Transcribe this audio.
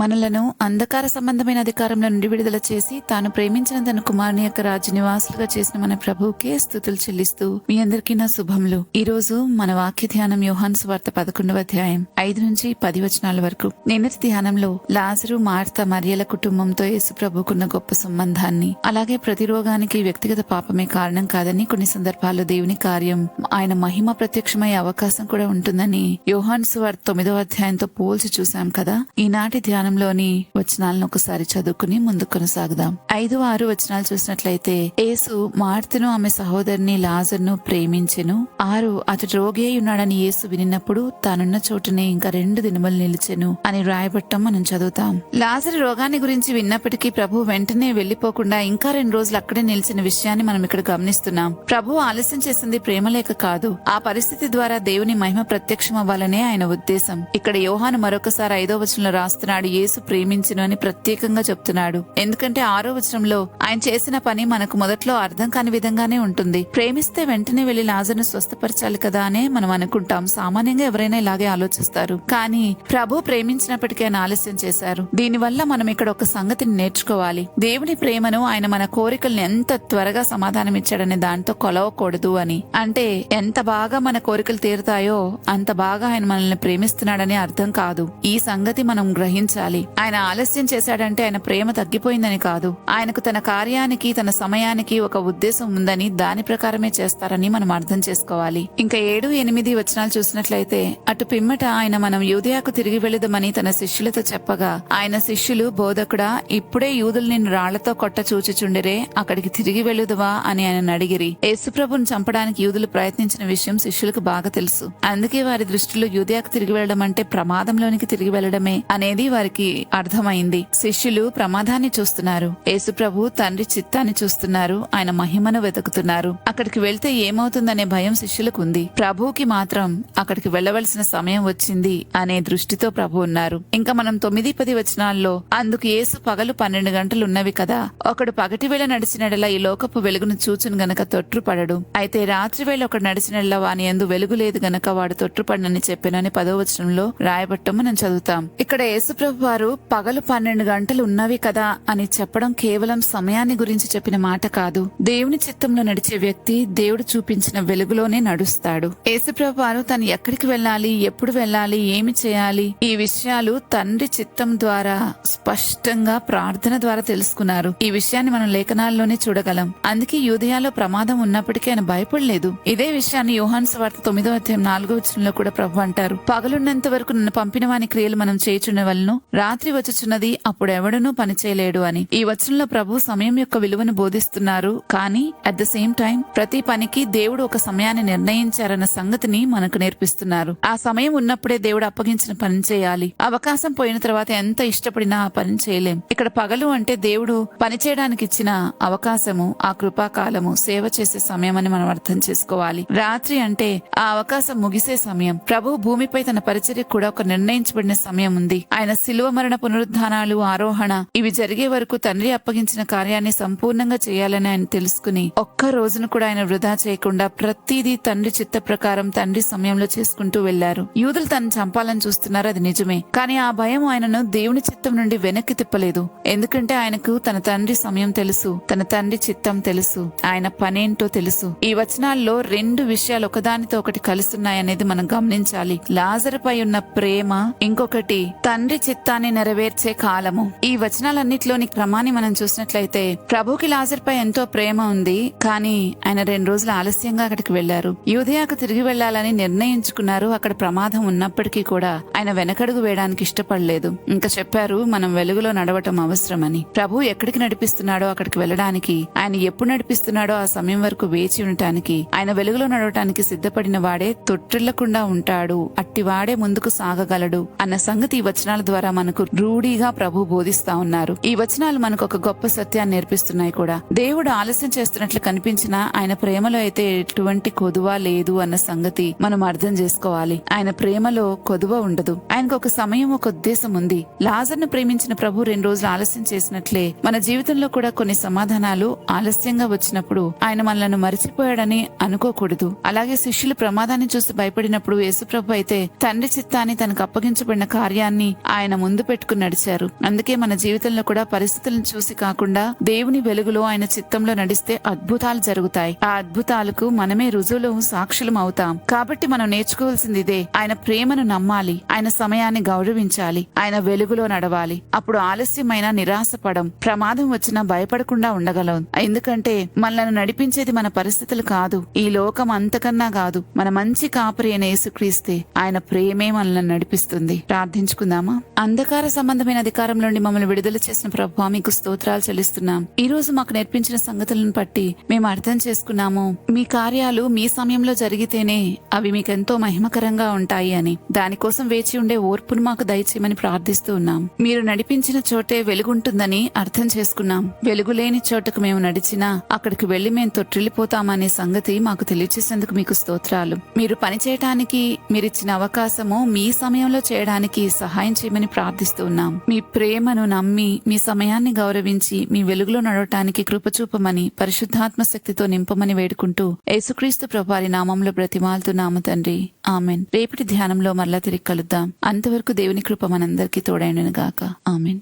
మనలను అంధకార సంబంధమైన అధికారంలో నుండి విడుదల చేసి తాను ప్రేమించిన తన కుమారుని యొక్క రాజ్య నివాసులుగా చేసిన మన ప్రభువుకే స్తుతులు చెల్లిస్తూ మీ అందరికీ నా శుభములు. ఈ రోజు మన వాక్య ధ్యానం యోహాను సువార్త 11వ అధ్యాయం 5 నుంచి 10 వచనాల వరకు. నిన్నటి ధ్యానంలో లాజరు, మార్త, మరియల కుటుంబంతో యేసు ప్రభువుకున్న గొప్ప సంబంధాన్ని, అలాగే ప్రతి రోగానికి వ్యక్తిగత పాపమే కారణం కాదని, కొన్ని సందర్భాల్లో దేవుని కార్యం ఆయన మహిమ ప్రత్యక్షమయ్యే అవకాశం కూడా ఉంటుందని యోహాను సువార్త 9వ అధ్యాయంతో పోల్చి చూశాం కదా. ఈనాటి ధ్యానంలోని వచనాలను ఒకసారి చదువుకుని ముందు కొనసాగుదాం. 5, 6 వచనాలు చూసినట్లయితే, యేసు మార్తను, ఆమె సహోదరిని లాజరును ప్రేమించెను. 6 అతడు రోగి అయి ఉన్నాడని యేసు వినినప్పుడు తానున్న చోటునే ఇంకా 2 దినములు నిలిచెను అని రాయబట్టం మనం చదువుతాం. లాజరు రోగాన్ని గురించి విన్నప్పటికీ ప్రభు వెంటనే వెళ్లిపోకుండా ఇంకా 2 రోజులు అక్కడే నిలిచిన విషయాన్ని మనం ఇక్కడ గమనిస్తున్నాం. ప్రభు ఆలస్యం చేసింది ప్రేమలేక కాదు, ఆ పరిస్థితి ద్వారా దేవుని మహిమ ప్రత్యక్షం అవ్వాలనే ఆయన ఉద్దేశం. ఇక్కడ యోహాను మరొకసారి 5వ వచనంలో రాస్తున్నాడు, యేసు ప్రేమించును అని ప్రత్యేకంగా చెప్తున్నాడు. ఎందుకంటే 6వ వచనంలో ఆయన చేసిన పని మనకు మొదట్లో అర్థం కాని విధంగానే ఉంటుంది. ప్రేమిస్తే వెంటనే వెళ్లి లాజరును స్వస్థపరచాలి కదా అనే మనం అనుకుంటాం. సామాన్యంగా ఎవరైనా ఇలాగే ఆలోచిస్తారు. కానీ ప్రభు ప్రేమించినప్పటికీ ఆయన ఆలస్యం చేశారు. దీనివల్ల మనం ఇక్కడ ఒక సంగతిని నేర్చుకోవాలి. దేవుని ప్రేమను ఆయన మన కోరికల్ని ఎంత త్వరగా సమాధానం ఇచ్చాడనే దాంతో కొలవకూడదు అని. అంటే ఎంత బాగా మన కోరికలు తీరుతాయో అంత బాగా ఆయన మనల్ని ప్రేమిస్తున్నాడని అర్థం కాదు. ఈ సంగతి మనం గ్రహించాలి. ఆయన ఆలస్యం చేశాడంటే ఆయన ప్రేమ తగ్గిపోయిందని కాదు. ఆయనకు తన కార్యానికి, తన సమయానికి ఒక ఉద్దేశం ఉందని, దాని ప్రకారమే చేస్తారని మనం అర్థం చేసుకోవాలి. ఇంకా 7, 8 వచనాలు చూసినట్లయితే, అటు పిమ్మట ఆయన మనం యూదయకు తిరిగి వెళుదమని తన శిష్యులతో చెప్పగా, ఆయన శిష్యులు, బోధకుడా, ఇప్పుడే యూదులు నిన్ను రాళ్లతో కొట్ట చూచుచుండిరే, అక్కడికి తిరిగి వెళుదువా అని ఆయన అడిగిరి. యేసుప్రభుని చంపడానికి యూదులు ప్రయత్నించిన విషయం శిష్యులకు బాగా తెలుసు. అందుకే వారి దృష్టిలో యూదయకు తిరిగి వెళ్లడం అంటే ప్రమాదంలోనికి తిరిగి వెళ్లడమే అనేది వారికి అర్థమైంది. శిష్యులు ప్రమాదాన్ని చూస్తున్నారు, యేసుప్రభు తండ్రి చిత్తాన్ని చూస్తున్నారు, ఆయన మహిమను వెతుకుతున్నారు. అక్కడికి వెళ్తే ఏమవుతుందనే భయం శిష్యులకు ఉంది. ప్రభువుకి మాత్రం అక్కడికి వెళ్లవలసిన సమయం వచ్చింది అనే దృష్టితో ప్రభు ఉన్నారు. ఇంకా మనం 9, 10 వచనాల్లో, అందుకు యేసు పగలు 12 గంటలు ఉన్నవి కదా, ఒకడు పగటి వేళ నడిచినడలా ఈ లోకపు వెలుగును చూచును గనక తొట్రుపడడు. అయితే రాత్రి వేళ ఒకడు నడిచినడలా వాని యందు వెలుగు లేదు గనక వాడు తొట్రుపడనని చెప్పానని 10వ వచనంలో రాయబట్టం మనం చదువుతాం. ఇక్కడ యేసుప్రభు వారు పగలు 12 గంటలు ఉన్నవి కదా అని చెప్పడం కేవలం సమయాన్ని గురించి చెప్పిన మాట కాదు. దేవుని చిత్తంలో నడిచే వ్యక్తి దేవుడు చూపించిన వెలుగులోనే నడుస్తాడు. యేసుప్రభు వారు తను ఎక్కడికి వెళ్ళాలి, ఎప్పుడు వెళ్ళాలి, ఏమి చేయాలి, ఈ విషయాలు తండ్రి చిత్తం ద్వారా స్పష్టంగా ప్రార్థన ద్వారా తెలుసుకున్నారు. ఈ విషయాన్ని మనం లేఖనాల్లోనే చూడగలం. అందుకే యూదయాలో ప్రమాదం ఉన్నప్పటికీ ఆయన భయపడలేదు. ఇదే విషయాన్ని యోహాను సువార్త 9వ అధ్యాయం 4వ వచనంలో కూడా ప్రభు అంటారు, పగలున్నంత వరకు నన్ను పంపిన వాని క్రియలు మనం చేయుచున్నవలను, రాత్రి వచ్చుచున్నది, అప్పుడు ఎవడనూ పనిచేయలేడు అని. ఈ వచనంలో ప్రభు సమయం యొక్క విలువను బోధిస్తున్నారు. కానీ అట్ ద సేమ్ టైం ప్రతి పనికి దేవుడు ఒక సమయాన్ని నిర్ణయించారన్న సంగతిని మనకు నేర్పిస్తున్నారు. ఆ సమయం ఉన్నప్పుడే దేవుడు అప్పగించిన పని చేయాలి. అవకాశం పోయిన తర్వాత ఎంత ఇష్టపడినా ఆ పని చేయలేం. ఇక్కడ పగలు అంటే దేవుడు పని చేయడానికి ఇచ్చిన అవకాశము, ఆ కృపాకాలము, సేవ చేసే సమయం అని మనం అర్థం చేసుకోవాలి. రాత్రి అంటే ఆ అవకాశం ముగిసే సమయం. ప్రభు భూమిపై తన పరిచర్యకు కూడా ఒక నిర్ణయించబడిన సమయం ఉంది. ఆయన శిలువ మరణ, పునరుద్ధానాలు, ఆరోహణ ఇవి జరిగే వరకు తండ్రి అప్పగించిన కార్యాన్ని సంపూర్ణంగా చేయాలని ఆయన తెలుసుకుని ఒక్క రోజును కూడా ఆయన వృధా చేయకుండా ప్రతిదీ తండ్రి చిత్త ప్రకారం తండ్రి సమయంలో చేసుకుంటూ వెళ్లారు. యూదులు తనను చంపాలని చూస్తున్నారు, అది నిజమే. కానీ ఆ భయం ఆయనను దేవుని చిత్తం నుండి వెనక్కి తిప్పలేదు. ఎందుకంటే ఆయనకు తన తండ్రి సమయం తెలుసు, తన తండ్రి చిత్తం తెలుసు, ఆయన పనేంటో తెలుసు. ఈ వచనాల్లో 2 విషయాలు ఒకదానితో ఒకటి కలుస్తున్నాయనేది మనం గమనించాలి. లాజరుపై ఉన్న ప్రేమ, ఇంకొకటి తండ్రి చిత్తాన్ని నెరవేర్చే కాలము. ఈ వచనాలన్నిటిలోని క్రమాన్ని మనం చూసినట్లయితే, ప్రభుకి లాజరుపై ఎంతో ప్రేమ ఉంది. కానీ ఆయన 2 రోజులు ఆలస్యంగా అక్కడికి వెళ్లారు. యూదయకు తిరిగి వెళ్లాలని నిర్ణయించుకున్నారు. అక్కడ ప్రమాదం ఉన్నప్పటికీ కూడా ఆయన వెనకడుగు వేయడానికి ఇష్టపడలేదు. ఇంకా చెప్పారు, మనం వెలుగులో నడవటం అవసరమని. ప్రభు ఎక్కడికి నడిపిస్తున్నాడో అక్కడికి వెళ్ళడానికి, ఆయన ఎప్పుడు నడిపిస్తున్నాడో ఆ సమయం వరకు వేచి ఉండటానికి, ఆయన వెలుగులో నడవటానికి సిద్ధపడిన వాడే తొట్టిల్లకుండా ఉంటాడు, అట్టివాడే ముందుకు సాగగలడు అన్న సంగతి ఈ వచనాల ద్వారా మనకు రూఢీగా ప్రభు బోధిస్తా ఉన్నారు. ఈ వచనాలు మనకు ఒక గొప్ప సత్యాన్ని నేర్పిస్తున్నాయి కూడా. దేవుడు ఆలస్యం చేస్తున్నట్లు కనిపించినా ఆయన ప్రేమలో అయితే ఎటువంటి కొదువ లేదు అన్న సంగతి మనం అర్థం చేసుకోవాలి. ఆయన ప్రేమలో కొదువ ఉండదు. ఆయనకు ఒక సమయం, ఒక ఉద్దేశం ఉంది. లాజర్ను ప్రేమించిన ప్రభు 2 రోజులు ఆలస్యం చేసినట్లే మన జీవితంలో కూడా కొన్ని సమాధానాలు ఆలస్యంగా వచ్చినప్పుడు ఆయన మనలను మరిచిపోయాడని అనుకోకూడదు. అలాగే శిష్యులు ప్రమాదాన్ని చూసి భయపడినప్పుడు యేసుప్రభు అయితే తండ్రి చిత్తాన్ని తనకు అప్పగించబడిన కార్యాన్ని ఆయన ముందు పెట్టుకుని నడిచారు. అందుకే మన జీవితంలో కూడా పరిస్థితులను చూసి కాకుండా దేవుని వెలుగులో ఆయన చిత్తంలో నడిస్తే అద్భుతాలు జరుగుతాయి. ఆ అద్భుతాలకు మనమే రుజువులు సాక్షులం అవుతాం. కాబట్టి మనం నేర్చుకోవాల్సింది ఇదే. ఆయన ప్రేమను నమ్మాలి, ఆయన సమయాన్ని గౌరవించాలి, ఆయన వెలుగులో నడవాలి. అప్పుడు ఆలస్యమైన నిరాశపడం, ప్రమాదం వచ్చినా భయపడకుండా ఉండగలం. ఎందుకంటే మనల్ని నడిపించేది మన పరిస్థితులు కాదు, ఈ లోకం అంతకన్నా కాదు, మన మంచి కాపరి అయిన యేసుక్రీస్తే. ఆయన ప్రేమే మనల్ని నడిపిస్తుంది. ప్రార్థించుకుందామా? అంధకార సంబంధమైన అధికారం నుండి మమ్మల్ని విడుదల చేసిన ప్రభువా, మీకు స్తోత్రాలు చెల్లిస్తున్నాం. ఈ రోజు మాకు నేర్పించిన సంగతులను బట్టి మేము అర్థం చేసుకున్నాము, మీ కార్యాలు మీ సమయంలో జరిగితేనే అవి మీకెంతో మహిమకరంగా ఉంటాయి అని. దానికోసం వేచి ఉండే ఓర్పును మాకు దయచేయమని ప్రార్థిస్తూ ఉన్నాం. మీరు నడిపించిన చోటే వెలుగుంటుందని అర్థం చేసుకున్నాం. వెలుగులేని చోటకు మేము నడిచినా అక్కడికి వెళ్లి మేము తొట్టిల్లిపోతామనే సంగతి మాకు తెలియచేసేందుకు మీకు స్తోత్రాలు. మీరు పనిచేయటానికి మీరిచ్చిన అవకాశము మీ సమయంలో చేయడానికి సహాయం చేయమని ప్రార్థిస్తూ ఉన్నాం. మీ ప్రేమను నమ్మి మీ సమయాన్ని గౌరవించి మీ వెలుగులో నడవటానికి కృపచూపమని పరిశుద్ధాత్మ శక్తితో నింపమని వేడుకుంటూ యేసుక్రీస్తు ప్రభువారి నామంలో బ్రతిమాలుతున్నాము తండ్రి. ఆమెన్. రేపటి ధ్యానంలో మరలా తిరిగి కలుద్దాం. అంతవరకు దేవుని కృప మనందరికీ తోడైనను గాక. ఆమెన్.